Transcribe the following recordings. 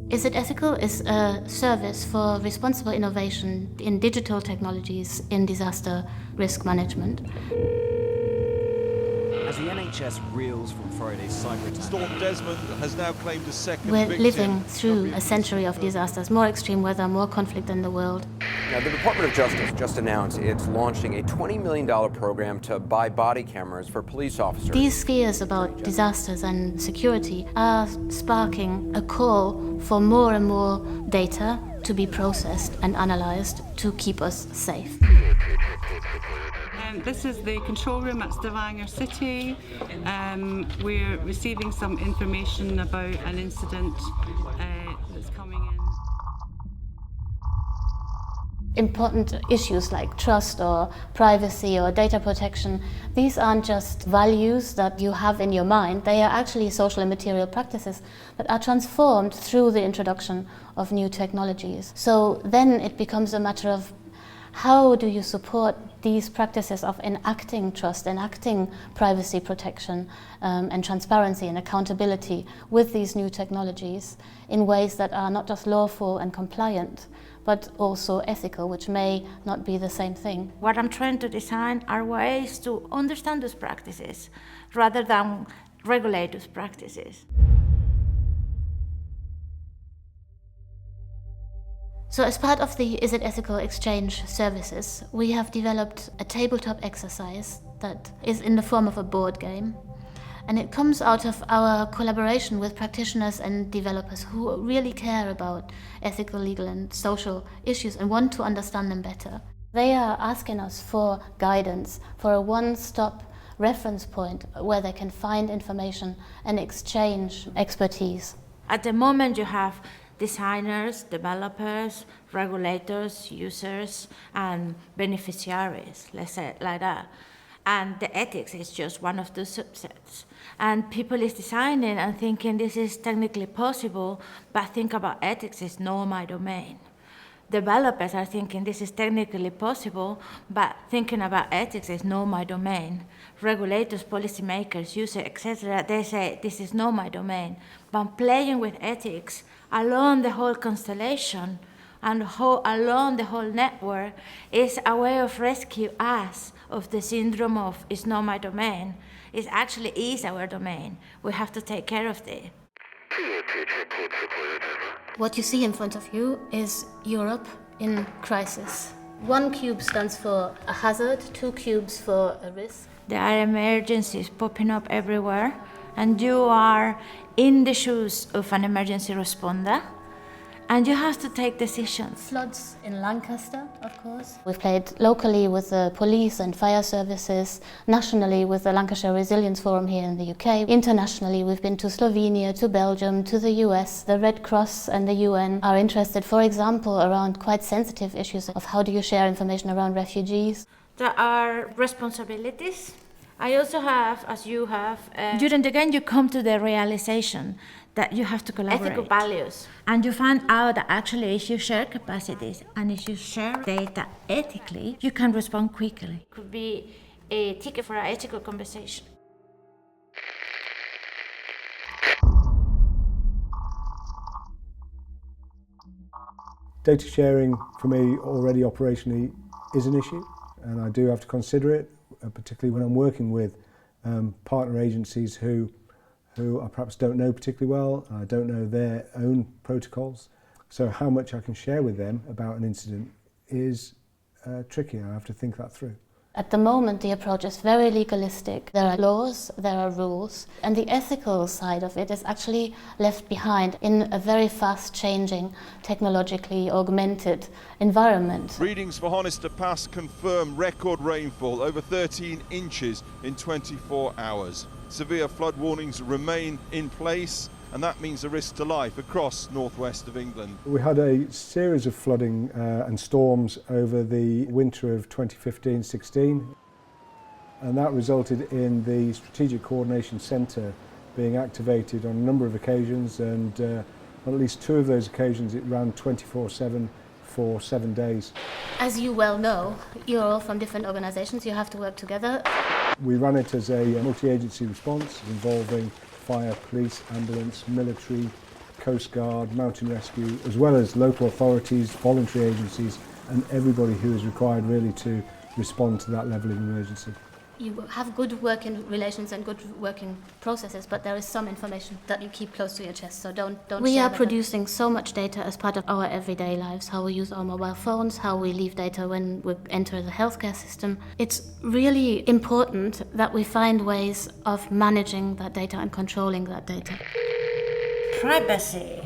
IsITethical is a service for responsible innovation in digital technologies in disaster risk management. As the NHS reels from Friday's cyber attack, Storm Desmond has now claimed a second We're victim. living through a century of disasters, more extreme weather, more conflict in the world. Now, the Department of Justice just announced it's launching a $20 million program to buy body cameras for police officers. These fears about disasters and security are sparking a call for more and more data to be processed and analyzed to keep us safe. This is the control room at Stavanger City. We're receiving some information about an incident that's coming in. Important issues like trust or privacy or data protection, these aren't just values that you have in your mind, they are actually social and material practices that are transformed through the introduction of new technologies. So then it becomes a matter of how do you support these practices of enacting trust, enacting privacy protection and transparency and accountability with these new technologies in ways that are not just lawful and compliant, but also ethical, which may not be the same thing. What I'm trying to design are ways to understand those practices rather than regulate those practices. So as part of the IsITethical exchange services, we have developed a tabletop exercise that is in the form of a board game. And it comes out of our collaboration with practitioners and developers who really care about ethical, legal and social issues and want to understand them better. They are asking us for guidance, for a one-stop reference point where they can find information and exchange expertise. At the moment you have designers, developers, regulators, users, and beneficiaries, let's say it like that. And the ethics is just one of the subsets. And people is designing and thinking this is technically possible, but think about ethics is not my domain. Developers are thinking this is technically possible, but thinking about ethics is not my domain. Regulators, policymakers, users, etc., they say this is not my domain. But playing with ethics along the whole constellation and along the whole network is a way of rescue us of the syndrome of it's not my domain. It actually is our domain. We have to take care of it. What you see in front of you is Europe in crisis. 1 cube stands for a hazard, 2 cubes for a risk. There are emergencies popping up everywhere, and you are in the shoes of an emergency responder, and you have to take decisions. Floods in Lancaster, of course. We've played locally with the police and fire services, nationally with the Lancashire Resilience Forum here in the UK. Internationally, we've been to Slovenia, to Belgium, to the US. The Red Cross and the UN are interested, for example, around quite sensitive issues of how do you share information around refugees. There are responsibilities. I also have, as you have, during the game you come to the realization that you have to collaborate. Ethical values. And you find out that actually if you share capacities and if you share data ethically, you can respond quickly. It could be a ticket for an ethical conversation. Data sharing for me already operationally is an issue, and I do have to consider it, particularly when I'm working with partner agencies who I perhaps don't know particularly well. I don't know their own protocols. So how much I can share with them about an incident is tricky. I have to think that through. At the moment, the approach is very legalistic. There are laws, there are rules, and the ethical side of it is actually left behind in a very fast-changing, technologically augmented environment. Readings for Honister Pass confirm record rainfall, over 13 inches in 24 hours. Severe flood warnings remain in place, and that means a risk to life across northwest of England. We had a series of flooding and storms over the winter of 2015-16, and that resulted in the Strategic Coordination Centre being activated on a number of occasions, and on at least 2 of those occasions it ran 24/7 for 7 days. As you well know, you're all from different organisations, you have to work together. We ran it as a multi-agency response involving fire, police, ambulance, military, Coast Guard, Mountain Rescue, as well as local authorities, voluntary agencies, and everybody who is required really to respond to that level of emergency. You have good working relations and good working processes, but there is some information that you keep close to your chest, so don't We share are producing so much data as part of our everyday lives, how we use our mobile phones, how we leave data when we enter the healthcare system. It's really important that we find ways of managing that data and controlling that data. Privacy.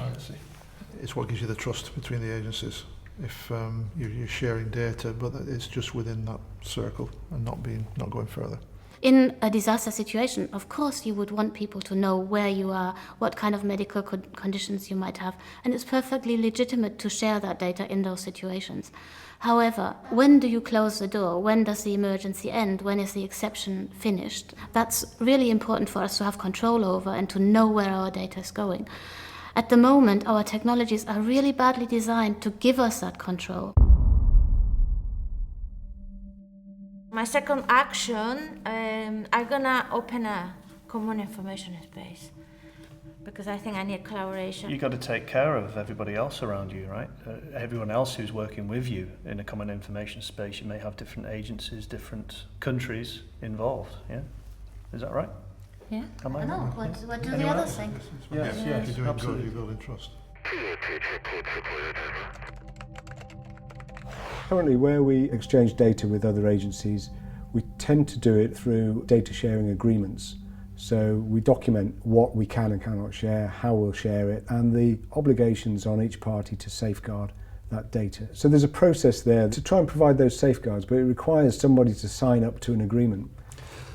It's what gives you the trust between the agencies. If you're sharing data, but it's just within that circle and not going further. In a disaster situation, of course you would want people to know where you are, what kind of medical conditions you might have, and it's perfectly legitimate to share that data in those situations. However, when do you close the door? When does the emergency end? When is the exception finished? That's really important for us to have control over and to know where our data is going. At the moment, our technologies are really badly designed to give us that control. My second action, I'm gonna open a common information space because I think I need collaboration. You've got to take care of everybody else around you, right? Everyone else who's working with you in a common information space. You may have different agencies, different countries involved, yeah? Is that right? Yeah, Am I? I know. What do the Anyone others else? think? Yes, If yes, you're doing good, absolutely. you're building trust. Currently, where we exchange data with other agencies, we tend to do it through data sharing agreements. So we document what we can and cannot share, how we'll share it, and the obligations on each party to safeguard that data. So there's a process there to try and provide those safeguards, but it requires somebody to sign up to an agreement.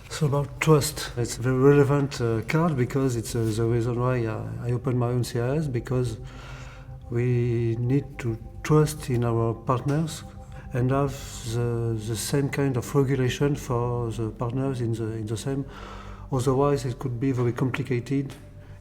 So about trust, it's a very relevant card because it's the reason why I opened my own CIS, because we need to trust in our partners and have the same kind of regulation for the partners in the same. Otherwise it could be very complicated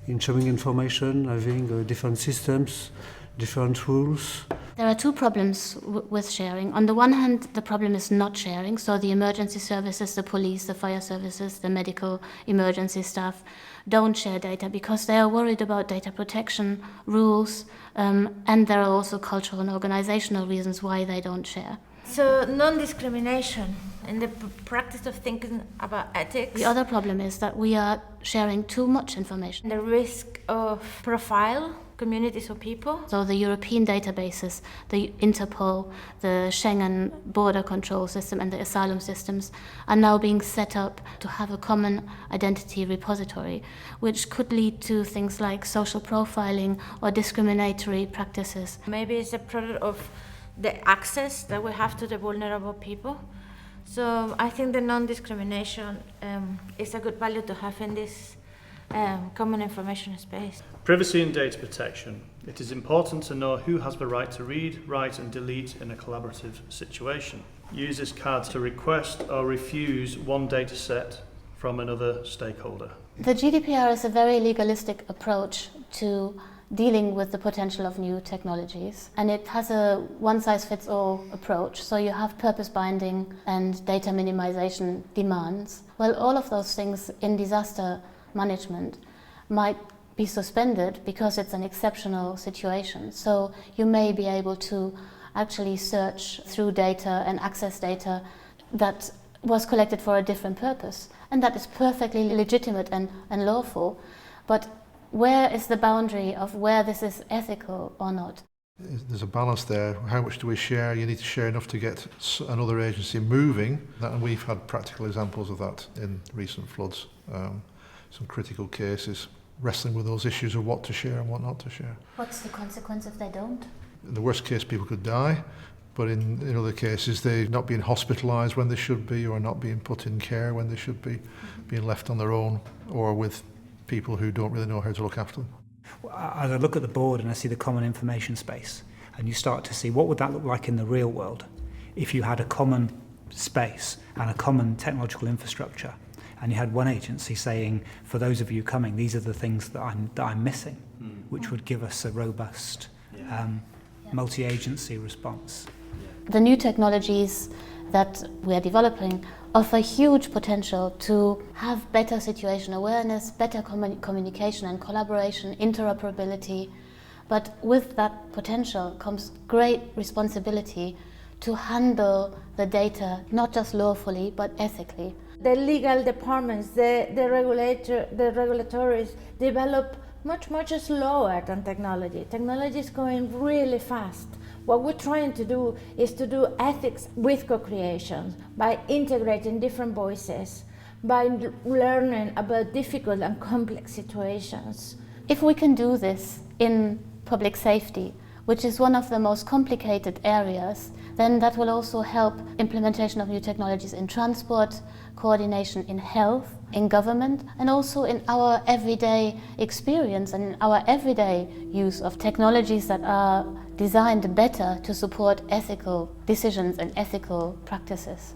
in sharing information, having different systems, different rules. There are two problems with sharing. On the one hand, the problem is not sharing, so the emergency services, the police, the fire services, the medical emergency staff don't share data because they are worried about data protection rules, and there are also cultural and organizational reasons why they don't share. So non-discrimination in the practice of thinking about ethics. The other problem is that we are sharing too much information. The risk of profile communities or people. So the European databases, the Interpol, the Schengen border control system and the asylum systems are now being set up to have a common identity repository, which could lead to things like social profiling or discriminatory practices. Maybe it's a product of the access that we have to the vulnerable people. So I think the non-discrimination is a good value to have in this common information space. Privacy and data protection. It is important to know who has the right to read, write and delete in a collaborative situation. Use this card to request or refuse one data set from another stakeholder. The GDPR is a very legalistic approach to dealing with the potential of new technologies, and it has a one-size-fits-all approach, so you have purpose binding and data minimization demands. Well, all of those things in disaster management might be suspended because it's an exceptional situation, so you may be able to actually search through data and access data that was collected for a different purpose, and that is perfectly legitimate and lawful, but where is the boundary of where this is ethical or not? There's a balance there. How much do we share? You need to share enough to get another agency moving, and we've had practical examples of that in recent floods. Some critical cases, wrestling with those issues of what to share and what not to share. What's the consequence if they don't? In the worst case, people could die, but in other cases, they're not being hospitalised when they should be, or not being put in care when they should be, being left on their own, or with people who don't really know how to look after them. As I look at the board and I see the common information space, and you start to see what would that look like in the real world if you had a common space and a common technological infrastructure, and you had one agency saying, for those of you coming, these are the things that I'm missing, which would give us a robust multi-agency response. The new technologies that we are developing offer huge potential to have better situation awareness, better communication and collaboration, interoperability, But with that potential comes great responsibility to handle the data, not just lawfully, but ethically. The legal departments, the regulatories develop much slower than technology. Technology is going really fast. What we're trying to do is to do ethics with co-creation by integrating different voices, by learning about difficult and complex situations. If we can do this in public safety, which is one of the most complicated areas, then that will also help implementation of new technologies in transport, coordination in health, in government, and also in our everyday experience and in our everyday use of technologies that are designed better to support ethical decisions and ethical practices.